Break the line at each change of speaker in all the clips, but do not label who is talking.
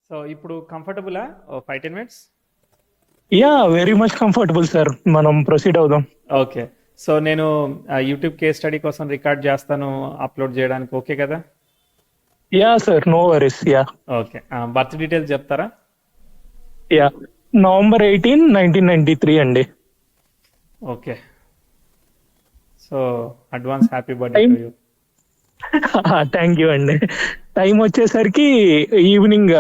So ఇప్పుడు కంఫర్టబులా 5-10 minutes?
Yeah very much comfortable sir. మనం ప్రొసీడ్ అవుదాం.
ఓకే. సో నేను యూట్యూబ్ కేస్ స్టడీ కోసం రికార్డ్ చేస్తాను, అప్లోడ్ చేయడానికి ఓకే కదా?
Yeah sir, no worries. Yeah.
Okay. Birth details చెప్తారా?
యా, November 18, 1993 అండి.
Okay. So advance happy birthday
time
to you.
Thank you అండి. టైం వచ్చేసరికి ఈవినింగ్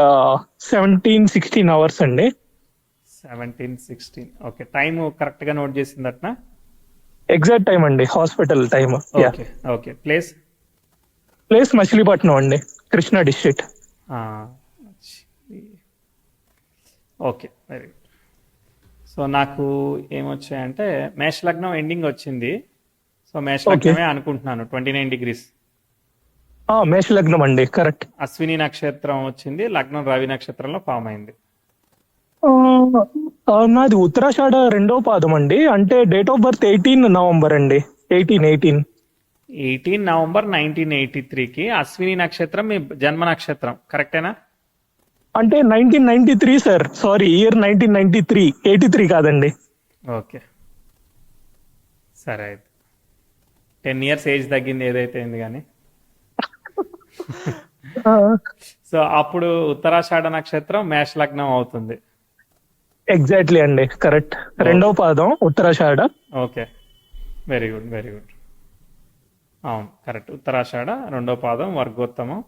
17-16 hours అండి.
17-16. ఓకే, టైం కరెక్ట్గా నోట్ చేసిందట్నా?
ఎగ్జాక్ట్ టైం అండి, hospital time. Yeah.
Okay. Okay, place?
Place Machilipatnam అండి, Krishna district.
Okay, very good. So నాకు ఏమొచ్చాయంటే మేష లగ్నం ఎండింగ్ వచ్చింది. సో మేష
ఓకే.
లగ్నమే అనుకుంటున్నాను, 29 degrees.
మేష లగ్నం అండి, కరెక్ట్.
అశ్విని నక్షత్రం వచ్చింది, లగ్నం రవి నక్షత్రంలో ఫామ్ అయింది.
నాది ఉత్తరాషాఢ 2వ పాదం అండి. అంటే డేట్ ఆఫ్ బర్త్ 18 November అండి. 18.
18 November 1983కి అశ్విని నక్షత్రం మీ జన్మ నక్షత్రం, కరెక్టేనా?
అంటే 1993 సార్, సారీ, ఇయర్ 1993, 83 కాదండి.
ఓకే, సరే అయితే 10 years ఏజ్ తగ్గింది, ఏదైతే అయింది కానీ. సో అప్పుడు ఉత్తరాషాఢ నక్షత్రం మేష లగ్నం అవుతుంది.
ఎగ్జాక్ట్లీ అండి, కరెక్ట్. 2వ పాదం ఉత్తరాషాఢ.
Okay, very good, very good. అవును, కరెక్ట్. ఉత్తరాషాఢ 2వ పాదం, వర్గోత్తమం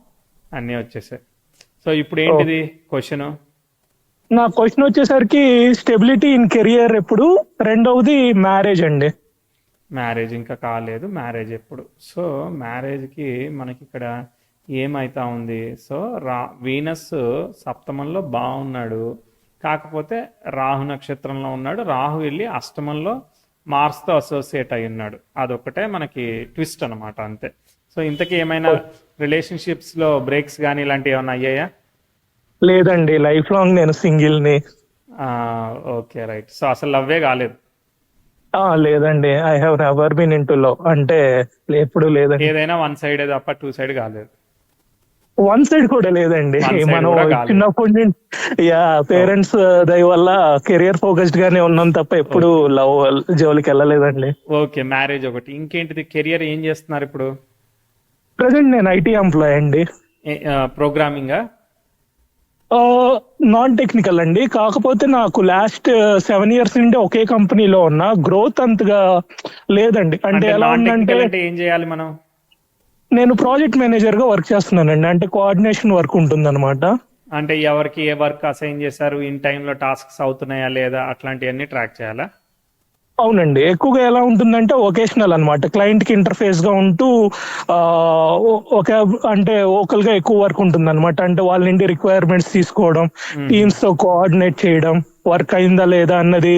అన్నీ వచ్చేసాయి. సో ఇప్పుడు ఏంటిది క్వశ్చన్?
నా క్వశ్చన్ వచ్చేసరికి స్టెబిలిటీ ఇన్ కెరియర్ ఎప్పుడు, రెండవది మ్యారేజ్ అండి.
మ్యారేజ్ ఇంకా కాలేదు, మ్యారేజ్ ఎప్పుడు? సో మ్యారేజ్కి మనకి ఇక్కడ ఏమైతా ఉంది? సో వీనస్ సప్తమంలో బాగున్నాడు, కాకపోతే రాహు నక్షత్రంలో ఉన్నాడు. రాహు వెళ్ళి అష్టమంలో మార్స్తో అసోసియేట్ అయి ఉన్నాడు. అదొక్కటే మనకి ట్విస్ట్ అనమాట, అంతే. సో ఇంతకీ ఏమైనా రిలేషన్షిప్స్లో బ్రేక్స్ కానీ ఇలాంటివి ఏమైనా అయ్యాయా?
లేదండి, లైఫ్ లాంగ్ నేను సింగిల్ ని.
Okay, right. సో అసలు లవ్వే కాలేదు?
లేదండి, I have never been in to love. అంటే ఎప్పుడు లేదండి.
ఏదైనా వన్ సైడ్ తప్ప టూ సైడ్ కాలేదు?
వన్ సైడ్ కూడా లేదండి.
One side
మనం
కూడా కాలేదు.
చిన్నప్పటి నుంచి యా పేరెంట్స్ దయ వల్ల కెరియర్ ఫోకస్డ్ గానే ఉన్నాం తప్ప ఎప్పుడు లవ్ జోలికి వెళ్ళలేదండి.
ఓకే, మ్యారేజ్ ఒకటి. ఇంకేంటిది? కెరియర్ ఏం చేస్తున్నారు ఇప్పుడు?
ప్రజెంట్ నేను ఐటీ ఎంప్లాయ్ అండి.
ప్రోగ్రామింగా?
నాన్ టెక్నికల్ అండి. కాకపోతే నాకు లాస్ట్ 7 years నుండి ఒకే కంపెనీలో ఉన్న గ్రోత్ అంతగా లేదండి. అంటే
అంటే
ఎలా
నాన్
ఉందంటే,
టెక్నికల్ అంటే ఏం చేయాలి మనం?
నేను ప్రాజెక్ట్ మేనేజర్ గా వర్క్ చేస్తున్నానండి. అంటే కోఆర్డినేషన్ వర్క్ ఉంటుందన్నమాట.
అంటే ఎవరికి ఏ వర్క్ అసైన్ చేశారు, ఇన్ టైంలో టాస్క్స్ అవుతున్నాయా లేదా, అట్లాంటివన్నీ ట్రాక్ చేయాలా?
అవునండి, ఎక్కువగా ఎలా ఉంటుందంటే ఒకేషనల్ అన్నమాట. క్లయింట్ కి ఇంటర్ఫేస్ గా ఉంటూ ఆ, ఒక అంటే ఓకల్ గా ఎక్కువ వర్క్ ఉంటుంది అనమాట. అంటే వాళ్ళ నుండి రిక్వైర్మెంట్స్ తీసుకోవడం, టీమ్స్ తో కోఆర్డినేట్ చేయడం, వర్క్ అయిందా లేదా అన్నది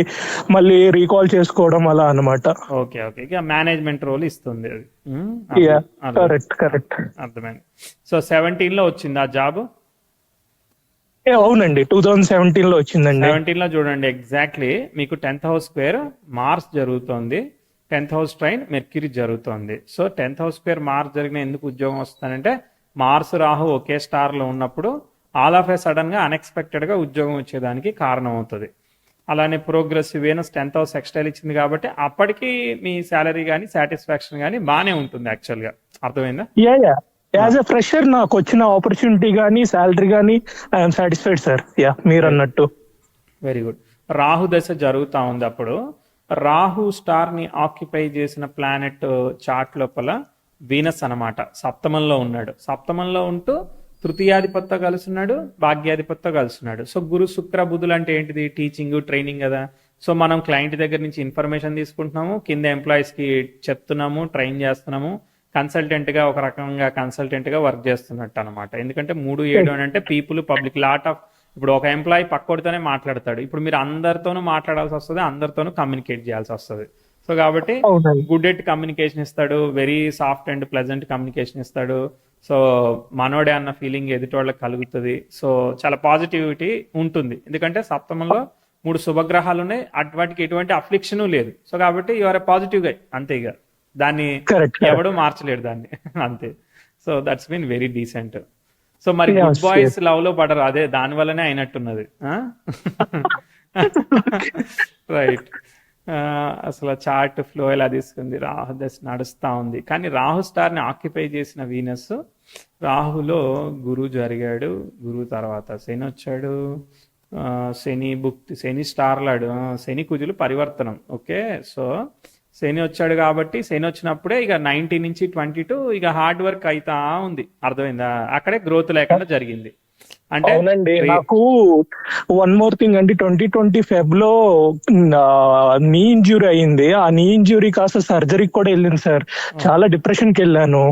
మళ్ళీ రీకాల్ చేసుకోవడం, అలా అన్నమాట.
Okay, okay. ఇక మేనేజ్మెంట్ రోల్ ఇస్తుంది అది.
యా,
అర్థం-
కరెక్ట్ కరెక్ట్.
అర్థమైంది. సో 17లో వచ్చింది ఆ జాబ్?
అవునండి, 2017 లో వచ్చిందండి.
17లో చూడండి, ఎగ్జాక్ట్లీ మీకు 10th house స్క్వేర్ మార్స్ జరుగుతోంది, 10th house ట్రైన్ మెర్క్యూరీ జరుగుతోంది. So 10th house square Mars జరిగిన ఎందుకు ఉద్యోగం వస్తుందంటే, మార్స్ రాహు ఒకే స్టార్లో ఉన్నప్పుడు ఆల్ ఆఫ్ ఏ సడన్గా అన్ఎక్స్పెక్టెడ్గా ఉద్యోగం వచ్చేదానికి కారణం అవుతుంది. అలానే ప్రోగ్రెసివ్ వీనస్ 10th house ఎక్స్టైల్ ఇచ్చింది కాబట్టి అప్పటికి మీ శాలరీ కానీ సాటిస్ఫాక్షన్ కానీ బాగానే ఉంటుంది యాక్చువల్గా. అర్థమైందా?
Yeah yeah, as a fresher నాకు వచ్చిన ఆపర్చునిటీ కానీ శాలరీ కానీ ఐఎమ్ సాటిస్ఫైడ్ సార్. యా, మీరు అన్నట్టు.
Very good. రాహు దశ జరుగుతూ ఉంది. అప్పుడు రాహు స్టార్ని ఆక్యుపై చేసిన ప్లానెట్ చార్ట్ లోపల వీనస్ అన్నమాట సప్తమంలో ఉన్నాడు. సప్తమంలో ఉంటూ తృతీయాధిపతితో కలుస్తున్నాడు, భాగ్యాధిపతితో కలుస్తున్నాడు. సో గురు శుక్ర బుధులు అంటే ఏంటిది? టీచింగ్, ట్రైనింగ్ కదా. సో మనం క్లయింట్ దగ్గర నుంచి ఇన్ఫర్మేషన్ తీసుకుంటున్నాము, కింద ఎంప్లాయీస్కి చెప్తున్నాము, ట్రైన్ చేస్తున్నాము. కన్సల్టెంట్గా ఒక రకంగా కన్సల్టెంట్గా వర్క్ చేస్తున్నట్టు అనమాట. ఎందుకంటే 3-7 అని అంటే పీపుల్, పబ్లిక్, లాట్ ఆఫ్. ఇప్పుడు ఒక ఎంప్లాయీ పక్కోడితోనే మాట్లాడతాడు, ఇప్పుడు మీరు అందరితోనూ మాట్లాడాల్సి వస్తుంది, అందరితోనూ కమ్యూనికేట్ చేయాల్సి వస్తుంది. సో కాబట్టి
అవునండి.
గుడ్ ఎట్ కమ్యూనికేషన్ ఇస్తాడు, very soft and pleasant communication ఇస్తాడు. సో మనోడే అన్న ఫీలింగ్ ఎదుటోళ్ళకి కలుగుతుంది. సో చాలా పాజిటివిటీ ఉంటుంది, ఎందుకంటే సప్తమంలో 3 శుభగ్రహాలు ఉన్నాయి, వాటికి ఎటువంటి అఫ్లిక్షను లేదు. సో కాబట్టి you are a positive guy, అంతే. ఇక దాన్ని
కరెక్ట్
ఎవడు మార్చలేడు దాన్ని. అంతే. So that's been very decent. So మరి good
Yes,
boys
yes.
Love లో పడరు, అదే దాని వల్లనే అయినట్టున్నది. రైట్. అసలు చార్ట్ ఫ్లో ఎలా తీసుకుంది, రాహు దశ నడుస్తా ఉంది. కానీ రాహు స్టార్ ని ఆక్యుపై చేసిన వీనస్, రాహులో గురువు జరిగాడు, గురువు తర్వాత శని వచ్చాడు. ఆ, శని భుక్తి, శని స్టార్లాడు, శని కుజులు పరివర్తనం. ఓకే, సో శని వచ్చాడు కాబట్టి శని వచ్చినప్పుడే ఇక 19 నుంచి 22 ఇక హార్డ్ వర్క్ అయితా ఉంది. అర్థమైందా? అక్కడే గ్రోత్ లేకుండా జరిగింది. అంటే
అవునండి, నాకు వన్ మోర్ థింగ్ అండి. 2020 ఫెబ్ లో నీ ఇంజ్యూరీ అయింది. ఆ నీ ఇంజ్యూరీ కాస్త సర్జరీకి కూడా వెళ్ళింది సార్. చాలా డిప్రెషన్ కి వెళ్ళాను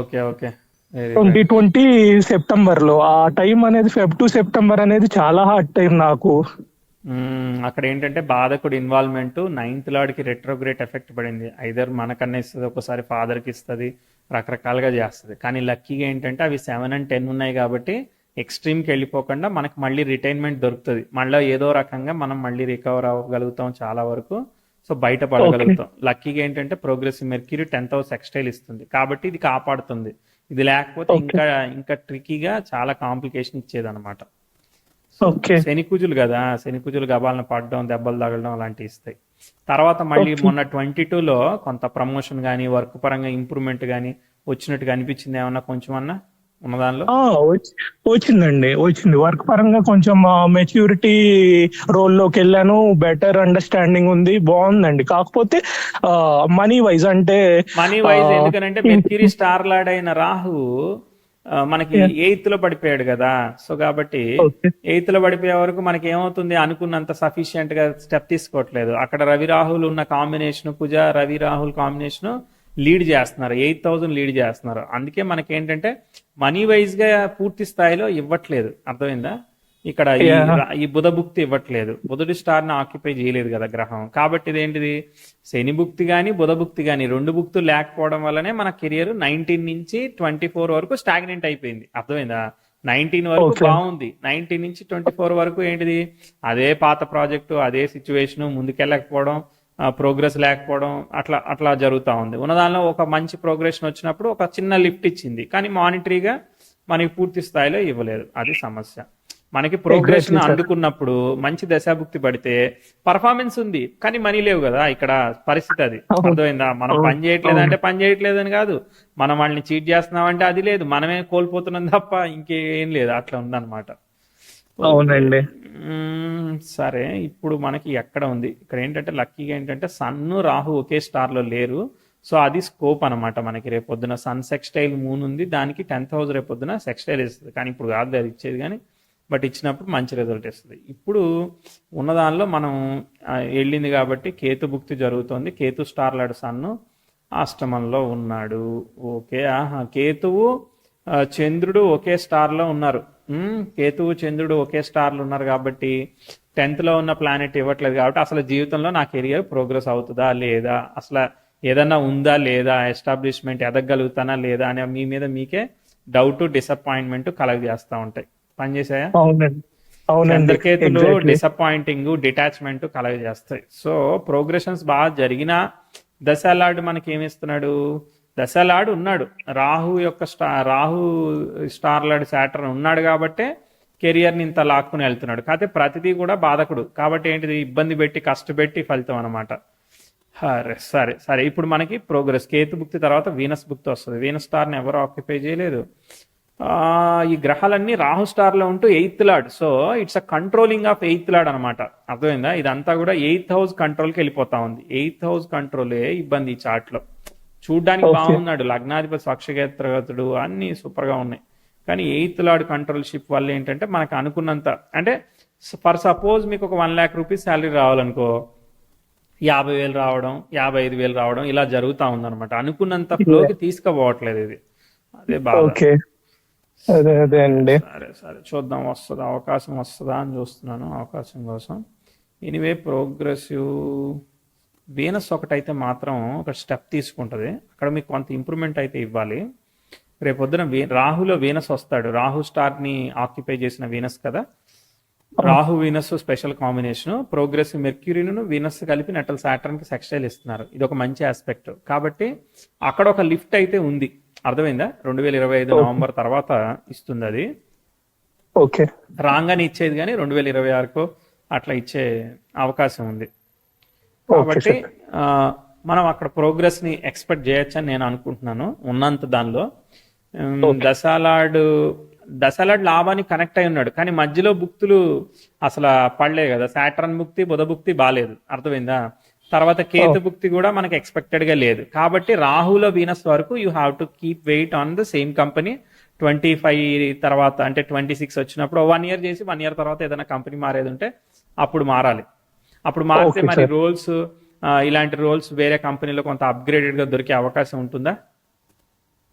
okay okay, very good.
2020 September లో. ఆ టైం అనేది ఫెబ్ టు సెప్టెంబర్ అనేది చాలా హార్డ్ టైం నాకు.
అక్కడ ఏంటంటే బాధకుడు ఇన్వాల్వ్మెంట్, నైన్త్ లార్డ్కి రెట్రోగ్రేట్ ఎఫెక్ట్ పడింది. ఐదర్ మనకన్నా ఇస్తుంది, ఒకసారి ఫాదర్కి ఇస్తుంది, రకరకాలుగా చేస్తుంది. కానీ లక్కీగా ఏంటంటే అవి 7 and 10 ఉన్నాయి కాబట్టి ఎక్స్ట్రీమ్కి వెళ్ళిపోకుండా మనకు మళ్ళీ రిటైన్మెంట్ దొరుకుతుంది. మళ్ళీ ఏదో రకంగా మనం మళ్ళీ రికవర్ అవ్వగలుగుతాం చాలా వరకు. సో బయట పడగలుగుతాం. లక్కీగా ఏంటంటే progressive mercury 10th house sextile ఇస్తుంది కాబట్టి ఇది కాపాడుతుంది. ఇది లేకపోతే ఇంకా ఇంకా ట్రికీగా చాలా కాంప్లికేషన్ ఇచ్చేది అనమాట.
ఓకే,
శని కుజులు కదా, శని కుజులు గబాలను పడడం, దెబ్బలు తగలడం అలాంటివి ఇస్తాయి. తర్వాత మళ్ళీ మొన్న 22లో కొంత ప్రమోషన్ కానీ వర్క్ పరంగా ఇంప్రూవ్మెంట్ కానీ వచ్చినట్టుగా అనిపించింది ఏమన్నా కొంచెం అన్నా ఉన్న దానిలో?
వచ్చిందండి, వచ్చింది. వర్క్ పరంగా కొంచెం మెచ్యూరిటీ రోల్లోకి వెళ్ళాను. బెటర్ అండర్స్టాండింగ్ ఉంది, బాగుందండి. కాకపోతే మనీ వైజ్ అంటే
మనీ వైజ్ ఎందుకనంటే మెర్క్యూరీ స్టార్ లార్డ్ అయిన రాహు మనకి 8th లో పడిపోయాడు కదా. సో కాబట్టి 8th లో పడిపోయే వరకు మనకి ఏమవుతుంది, అనుకున్నంత సఫిషియెంట్ గా స్టెప్ తీసుకోవట్లేదు. అక్కడ రవి రాహుల్ ఉన్న కాంబినేషన్, కుజ రవి రాహుల్ కాంబినేషన్ లీడ్ చేస్తున్నారు, 8,000 లీడ్ చేస్తున్నారు. అందుకే మనకి ఏంటంటే మనీ వైజ్ గా పూర్తి స్థాయిలో ఇవ్వట్లేదు. అర్థమైందా? ఇక్కడ ఈ బుధ భుక్తి ఇవ్వట్లేదు, బుధుడి స్టార్ ని ఆక్యుపై చేయలేదు కదా గ్రహం. కాబట్టి ఇదేంటిది, శని భుక్తి కానీ బుధ భుక్తి కానీ రెండు భుక్తులు లేకపోవడం వల్లనే మన కెరియర్ 19 నుంచి 24 వరకు స్టాగ్నెంట్ అయిపోయింది. అర్థమైందా? 19 వరకు బాగుంది, 19 నుంచి 24 వరకు ఏంటిది, అదే పాత ప్రాజెక్టు, అదే సిచ్యువేషన్, ముందుకెళ్ళకపోవడం, ప్రోగ్రెస్ లేకపోవడం, అట్లా అట్లా జరుగుతూ ఉంది. ఉన్నదానిలో ఒక మంచి ప్రోగ్రెషన్ వచ్చినప్పుడు ఒక చిన్న లిఫ్ట్ ఇచ్చింది, కానీ మానిటరీగా మనకి పూర్తి స్థాయిలో ఇవ్వలేదు. అది సమస్య. మనకి ప్రోగ్రెషన్ అందుకున్నప్పుడు మంచి దశాభుక్తి పడితే పర్ఫార్మెన్స్ ఉంది, కానీ మనీ లేవు కదా ఇక్కడ పరిస్థితి. అది అర్థమైందా? మనం పని చేయట్లేదు అంటే పని చేయట్లేదని కాదు, మనం వాళ్ళని చీట్ చేస్తున్నామంటే అది లేదు, మనమే కోల్పోతున్నాం తప్ప ఇంకేం లేదు. అట్లా ఉందన్నమాట.
అవునండి.
సరే, ఇప్పుడు మనకి ఎక్కడ ఉంది, ఇక్కడ ఏంటంటే లక్కీగా ఏంటంటే సన్ను రాహు ఒకే స్టార్ లో లేరు. సో అది స్కోప్ అనమాట మనకి. రేపొద్దున సన్ సెక్స్టైల్ మూన్ ఉంది, దానికి 10th house రేపొద్దున సెక్స్టైల్ ఇస్తుంది. కానీ ఇప్పుడు కాదు అది ఇచ్చేది, కానీ బట్ ఇచ్చినప్పుడు మంచి రిజల్ట్ ఇస్తుంది. ఇప్పుడు ఉన్నదానిలో మనం వెళ్ళింది కాబట్టి కేతు భుక్తి జరుగుతోంది. కేతు స్టార్ లాడు సన్ను అష్టమంలో ఉన్నాడు. ఓకే, కేతువు చంద్రుడు ఒకే స్టార్లో ఉన్నారు. కేతువు చంద్రుడు ఒకే స్టార్లో ఉన్నారు కాబట్టి 10th లో ఉన్న ప్లానెట్ ఇవ్వట్లేదు కాబట్టి అసలు జీవితంలో నా కెరియర్ ప్రోగ్రెస్ అవుతుందా లేదా, అసలు ఏదన్నా ఉందా లేదా, ఎస్టాబ్లిష్మెంట్ ఎదగలుగుతానా లేదా అని మీ మీద మీకే డౌట్, డిసప్పాయింట్మెంట్ కలగజేస్తూ ఉంటాయి. పనిచేసాయా? చంద్రకేతులు డిసప్పాయింటింగ్, డిటాచ్మెంట్ కలగజేస్తాయి. సో ప్రోగ్రెషన్స్ బాగా జరిగినా దశాలార్డ్ మనకి ఏమిస్తున్నాడు, దశాలార్డ్ ఉన్నాడు, రాహు యొక్క రాహు స్టార్ లార్డ్ సాటర్న్ ఉన్నాడు కాబట్టే కెరియర్ని ఇంత లాక్కుని వెళ్తున్నాడు. కాకపోతే ప్రతిదీ కూడా బాధకుడు కాబట్టి ఏంటిది, ఇబ్బంది పెట్టి కష్టపెట్టి ఫలితం అనమాట. సరే సరే, ఇప్పుడు మనకి ప్రోగ్రెస్ కేతు భుక్తి తర్వాత వీనస్ భుక్తి వస్తుంది. వీనస్ స్టార్ని ఎవరు ఆక్యుపై చేయలేదు. ఈ గ్రహాలన్నీ రాహు స్టార్ లో ఉంటూ 8th lord. So it's a controlling of 8th lord అనమాట. అర్థమైందా? ఇదంతా కూడా 8th house కంట్రోల్కి వెళ్ళిపోతా ఉంది. 8th house కంట్రోలే ఇబ్బంది ఈ చార్ట్ లో. చూడ్డానికి బాగున్నాడు, లగ్నాధిపతి స్వక్షేత్రగతుడు, అన్ని సూపర్ గా ఉన్నాయి. కానీ 8th లార్డ్ కంట్రోల్షిప్ వల్ల ఏంటంటే మనకు అనుకున్నంత, అంటే ఫర్ సపోజ్ మీకు ఒక 1 lakh రూపీస్ శాలరీ రావాలనుకో, 50,000 రావడం, 55,000 రావడం, ఇలా జరుగుతూ ఉందన్నమాట. అనుకున్నంత ఫ్లోకి తీసుకుపోవట్లేదు ఇది, అదే బాగా.
అదే అండి.
సరే సరే, చూద్దాం వస్తుందా, అవకాశం వస్తుందా అని చూస్తున్నాను అవకాశం కోసం. ఎనీవే ప్రోగ్రెసివ్ వీనస్ ఒకటైతే మాత్రం ఒక స్టెప్ తీసుకుంటుంది, అక్కడ మీకు కొంత ఇంప్రూవ్మెంట్ అయితే ఇవ్వాలి. రేపొద్దున రాహులో వీనస్ వస్తాడు, రాహు స్టార్ని ఆక్యుపై చేసిన వీనస్ కదా. Rahu Venus special combination, progressive మెర్క్యూరీను వీనస్ కలిపి నెటల్ సాటర్న్కి సెక్స్టైల్ ఇస్తున్నారు. ఇది ఒక మంచి ఆస్పెక్ట్ కాబట్టి అక్కడ ఒక లిఫ్ట్ అయితే ఉంది. అర్థమైందా? 2025
ఓకే.
నవంబర్ తర్వాత ఇస్తుంది అది.
ఓకే.
రాగానే ఇచ్చేది కానీ 2026కు అట్లా ఇచ్చే అవకాశం ఉంది.
ఓకే
కాబట్టి
సార్.
ఆ, మనం అక్కడ ప్రోగ్రెస్ని ఎక్స్పెక్ట్ చేయొచ్చని నేను అనుకుంటున్నాను ఉన్నంత దానిలో.
ఓకే.
దశాలాడ్ లాభానికి కనెక్ట్ అయి ఉన్నాడు, కానీ మధ్యలో భుక్తులు అసలు పడలే కదా. సాటర్న్ భుక్తి, బుధ భుక్తి బాగాలేదు, అర్థమైందా? తర్వాత కేతు భుక్తి కూడా మనకి ఎక్స్పెక్టెడ్ గా లేదు. కాబట్టి రాహుల వీనస్ వరకు you have to keep wait on the same company. 25 తర్వాత అంటే 26 వచ్చినప్పుడు 1 ఇయర్ చేసి 1 ఇయర్ తర్వాత ఏదైనా కంపెనీ మారేది ఉంటే అప్పుడు మారాలి. అప్పుడు మారితే
ఓకే
మరి
సార్.
రోల్స్, ఇలాంటి రోల్స్ వేరే కంపెనీలో కొంత అప్గ్రేడెడ్ గా దొరికే అవకాశం ఉంటుందా?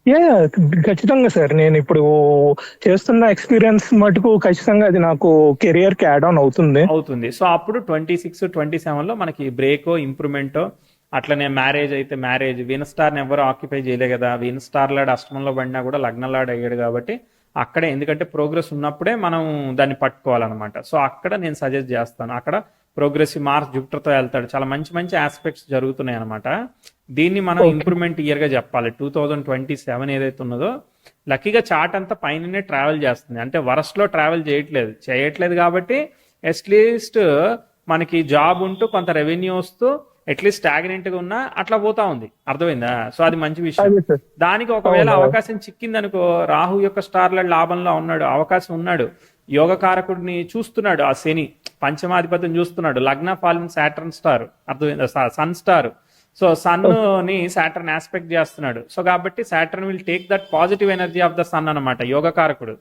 యా, ఖచ్చితంగా సార్. నేను ఇప్పుడు చేస్తున్న ఎక్స్పీరియన్స్ మటుకు ఖచ్చితంగా అది నాకు కెరియర్ కి యాడ్ ఆన్ అవుతుంది.
అవుతుంది. సో అప్పుడు 26, 27లో మనకి బ్రేకో, ఇంప్రూవ్మెంటో, అట్లనే మ్యారేజ్ అయితే మ్యారేజ్. వీన్ స్టార్ని ఎవరు ఆక్యుపై చేయలే కదా. వీన్ స్టార్ లాడ్ అష్టమంలో పడినా కూడా లగ్నలాడ్ అయ్యాడు కాబట్టి అక్కడే, ఎందుకంటే ప్రోగ్రెస్ ఉన్నప్పుడే మనం దాన్ని పట్టుకోవాలన్నమాట. సో అక్కడ నేను సజెస్ట్ చేస్తాను. అక్కడ ప్రోగ్రెసివ్ మార్స్ జూపిటర్తో వెళ్తాడు, చాలా మంచి మంచి ఆస్పెక్ట్స్ జరుగుతున్నాయి అనమాట. దీన్ని మనం
ఓకే.
ఇంప్రూవ్మెంట్ ఇయర్ గా చెప్పాలి. 2027 ఏదైతే ఉన్నదో, లక్కీగా చార్ట్ అంతా పైననే ట్రావెల్ చేస్తుంది, అంటే వరస్ట్ లో ట్రావెల్ చేయట్లేదు కాబట్టి అట్లీస్ట్ మనకి జాబ్ ఉంటూ కొంత రెవెన్యూ వస్తూ అట్లీస్ట్ స్టాగ్నెంట్ గా ఉన్నా అట్లా పోతా ఉంది, అర్థమైందా? సో అది మంచి విషయం.
అదే సార్.
దానికి ఒకవేళ
అవును.
అవకాశం చిక్కిందనుకో, రాహు యొక్క స్టార్ల లాభంలో ఉన్నాడు, అవకాశం ఉన్నాడు, యోగకారకుడిని చూస్తున్నాడు, ఆ శని పంచమాధిపతిని చూస్తున్నాడు, లగ్న ఫాలిన్ సాటర్న్ స్టార్, అర్థమైందా? Sun star. సో సన్ ని సాటర్న్ ఆస్పెక్ట్ చేస్తున్నాడు. సో కాబట్టి Saturn will take that positive energy of the sun అనమాట, యోగకారకుడు.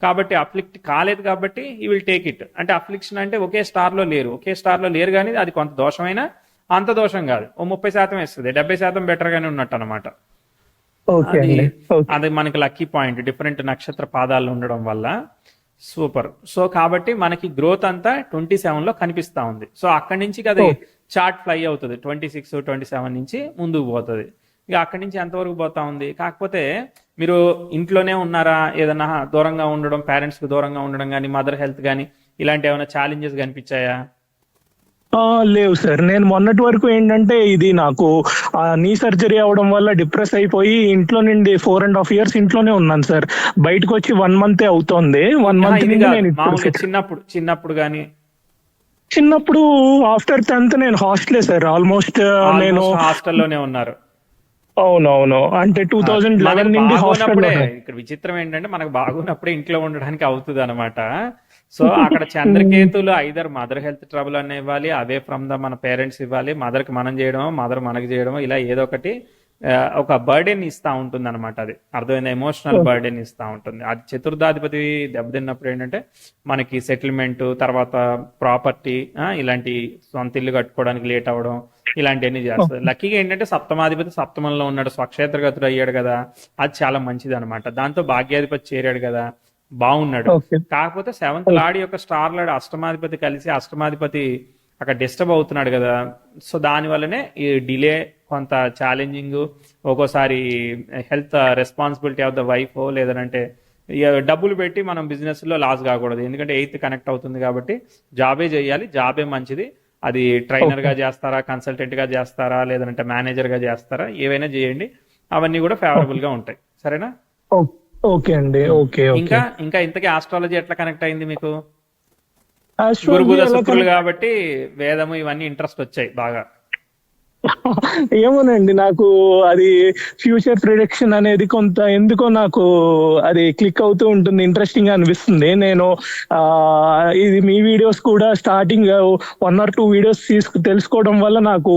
కాబట్టి అఫ్లిక్ట్ కాలేదు కాబట్టి ఈ విల్ టేక్ ఇట్. అంటే అఫ్లిక్షన్ అంటే ఒకే స్టార్ లో లేరు కానీ అది కొంత దోషమైనా అంత దోషం కాదు. ఓ 30% వేస్తుంది, 70% బెటర్ గానే ఉన్నట్టు అనమాట.
ఓకే
అది
అండి. ఓకే.
అది మనకి లక్కీ పాయింట్, డిఫరెంట్ నక్షత్ర పాదాలు ఉండడం వల్ల. సూపర్. సో కాబట్టి మనకి గ్రోత్ అంతా 27లో కనిపిస్తా ఉంది. సో అక్కడి నుంచి అది
ఓకే.
చార్ట్ ఫ్లై అవుతుంది, 26, 27 నుంచి ముందుకు పోతుంది. ఇక అక్కడి నుంచి ఎంతవరకు పోతా ఉంది. కాకపోతే మీరు ఇంట్లోనే ఉన్నారా, ఏదైనా దూరంగా ఉండడం, పేరెంట్స్ కు దూరంగా ఉండడం కానీ, మదర్ హెల్త్ కానీ ఇలాంటి ఏమైనా ఛాలెంజెస్ కనిపించాయా?
లేవు సార్. నేను మొన్నటి వరకు ఏంటంటే ఇది నాకు నీ సర్జరీ అవడం వల్ల డిప్రెస్ అయిపోయి ఇంట్లో నుండి 4.5 years ఇంట్లోనే ఉన్నాను సార్. బయటకు వచ్చి 1 month అవుతోంది. 1 month
ఇది
నుండి
కాదు,
నేను ఇప్పుడు
మామూలుగా చిన్నప్పుడు కానీ
చిన్నప్పుడు ఆఫ్టర్ 10th నేను హాస్టలే సార్. ఆల్మోస్ట్ నేను
ఆల్మోస్ట్ హాస్టల్లోనే ఉన్నారు.
అవునవును. అంటే
మనకు
2011 నుండి
బాగున్నప్పుడే,
హాస్టల్లో.
ఇక్కడ విచిత్రం ఏంటంటే మనకు బాగున్నప్పుడే ఇంట్లో ఉండడానికి అవుతుంది అనమాట. సో అక్కడ చంద్రకేతులు ఐదర్ మదర్ హెల్త్ ట్రబుల్ అని ఇవ్వాలి, అవే ఫ్రమ్ ద మన పేరెంట్స్ ఇవ్వాలి, మదర్కి మనం చేయడమో, మదర్ మనకి చేయడమో, ఇలా ఏదో ఒకటి ఒక బర్డెన్ ఇస్తా ఉంటుంది అనమాట. అది అర్థమైంది, ఎమోషనల్ బర్డెన్ ఇస్తా ఉంటుంది. అది చతుర్థాధిపతి దెబ్బతిన్నప్పుడు ఏంటంటే మనకి సెటిల్మెంట్, తర్వాత ప్రాపర్టీ, ఇలాంటి సొంత ఇల్లు కట్టుకోవడానికి లేట్ అవ్వడం, ఇలాంటివన్నీ చేస్తుంది. లక్కీగా ఏంటంటే సప్తమాధిపతి సప్తమంలో ఉన్నాడు, స్వక్షేత్రగతుడు అయ్యాడు కదా, అది చాలా మంచిది అనమాట. దాంతో భాగ్యాధిపతి చేరాడు కదా, బాగున్నాడు.
ఓకే.
కాకపోతే 7th లార్డ్ యొక్క స్టార్ లార్డ్ అష్టమాధిపతి కలిసి అష్టమాధిపతి అక్కడ డిస్టర్బ్ అవుతున్నాడు కదా. సో దాని వల్లనే ఈ డిలే, కొంత ఛాలెంజింగ్, ఒక్కోసారి health responsibility of the wife, లేదంటే డబ్బులు పెట్టి మనం బిజినెస్ లో లాస్ కాకూడదు. ఎందుకంటే 8th కనెక్ట్ అవుతుంది కాబట్టి జాబే చేయాలి, జాబే మంచిది. అది ట్రైనర్ గా చేస్తారా, కన్సల్టెంట్ గా చేస్తారా, లేదంటే మేనేజర్ గా చేస్తారా, ఏవైనా చేయండి, అవన్నీ కూడా ఫేవరబుల్ గా ఉంటాయి. సరేనా?
ఓకే అండి. ఓకే. ఓకే.
ఇంకా ఇంతకీ ఆస్ట్రాలజీ ఎట్లా కనెక్ట్ అయింది మీకు?
Astrology
గురు బుధ
ఎలా
శుక్రులు కాబట్టి వేదము ఇవన్నీ ఇంట్రెస్ట్ వచ్చాయి బాగా.
ఏమోనండి, నాకు అది ఫ్యూచర్ ప్రిడిక్షన్ అనేది కొంత ఎందుకో నాకు అది క్లిక్ అవుతూ ఉంటుంది, ఇంట్రెస్టింగ్ గా అనిపిస్తుంది. నేను ఇది మీ వీడియోస్ కూడా స్టార్టింగ్ 1 or 2 వీడియోస్ తెలుసుకోవడం వల్ల నాకు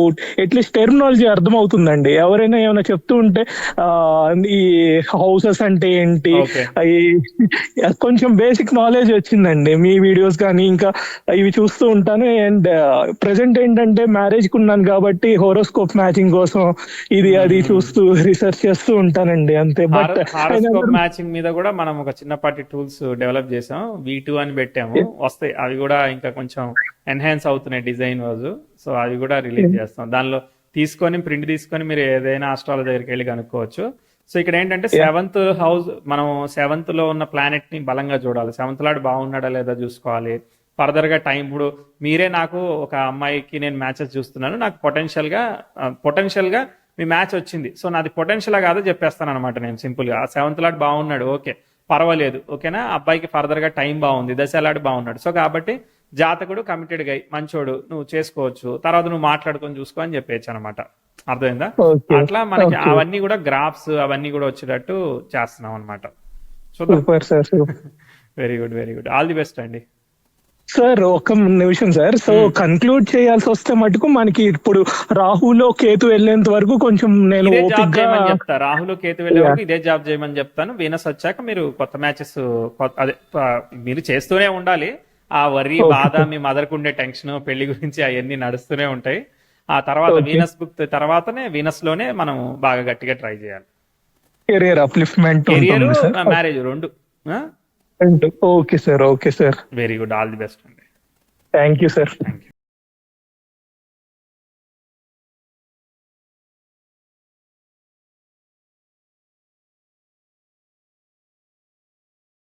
అట్లీస్ట్ టెర్మినాలజీ అర్థమవుతుందండి. ఎవరైనా ఏమైనా చెప్తూ ఉంటే ఈ హౌసెస్ అంటే ఏంటి,
ఓకే.
అవి కొంచెం బేసిక్ నాలెడ్జ్ వచ్చిందండి మీ వీడియోస్ కానీ ఇంకా ఇవి చూస్తూ ఉంటాను. అండ్ ప్రెసెంట్ ఏంటంటే మ్యారేజ్ కు ఉన్నాను కాబట్టి హోరోస్కోప్ మ్యాచింగ్ కోసం ఇది అది చూస్తూ రీసెర్చ్ చేస్తూ ఉంటానండి, అంతే. బట్
హారోస్కోప్ మ్యాచింగ్ మీద కూడా మనం ఒక చిన్నపాటి టూల్స్ డెవలప్ చేసాం, V2 అని పెట్టాము, వస్తాయి అవి కూడా. ఇంకా కొంచెం ఎన్హాన్స్ అవుతున్నాయి డిజైన్ వాజు. సో అవి కూడా రిలీజ్ చేస్తాం. దానిలో ప్రింట్ తీసుకొని మీరు ఏదైనా ఆస్ట్రాలజీ దగ్గరికి వెళ్ళి కనుక్కోవచ్చు. సో ఇక్కడ ఏంటంటే 7th హౌస్, మనం 7th లో ఉన్న ప్లానెట్ ని బలంగా చూడాలి, 7th లాడ్ బాగున్నాడా లేదా చూసుకోవాలి. ఫర్దర్ గా టైం, ఇప్పుడు మీరే నాకు ఒక అమ్మాయికి నేను మ్యాచెస్ చూస్తున్నాను, నాకు పొటెన్షియల్ గా మీ మ్యాచ్ వచ్చింది, సో నాది పొటెన్షియల్ కాదో చెప్పేస్తాను అనమాట నేను సింపుల్ గా. 7th లాట్ బాగున్నాడు, ఓకే పర్వాలేదు, ఓకేనా, అబ్బాయికి ఫర్దర్ గా టైం బాగుంది, దశలాడు బాగున్నాడు, సో కాబట్టి జాతకుడు కమిటెడ్ గా మంచోడు, నువ్వు చేసుకోవచ్చు, తర్వాత నువ్వు మాట్లాడుకొని చూసుకో అని చెప్పేయచ్చు అనమాట. అర్థమైందా?
ఓకే
అట్లా మనకి
ఓకే
అవన్నీ కూడా గ్రాఫ్స్ అవన్నీ కూడా వచ్చేటట్టు చేస్తున్నాం అనమాట. So
super sir.
Very good, very good, all the best అండి.
సార్ ఒక నిమిషం సార్. సో కన్క్లూడ్ చేయాల్సి వస్తే మటుకు మనకి ఇప్పుడు రాహులో కేతు వెళ్ళేంత వరకు కొంచెం నేను
ఇదే జాబ్
ఓపిక్ గా
చేయమని చెప్తా, రాహుల్ కేతు వెళ్ళే వరకు ఇదే జాబ్ చేయమని చెప్తాను. వీనస్ వచ్చాక మీరు కొత్త మ్యాచెస్ అదే మీరు చేస్తూనే ఉండాలి. ఆ వరి బాధ, మీ మదర్కు ఉండే టెన్షన్, పెళ్లి గురించి అవన్నీ నడుస్తూనే ఉంటాయి. ఆ తర్వాత వీనస్ బుక్ తర్వాతనే వీనస్ లోనే మనం బాగా గట్టిగా ట్రై చేయాలి.
కెరియర్ అప్లిఫ్ట్మెంట్
కెరియర్,
ఉంటుంది సార్.
మ్యారేజ్ రెండు.
Okay sir, okay sir.
Very good, all the best అండి.
Thank you sir.
Thank you.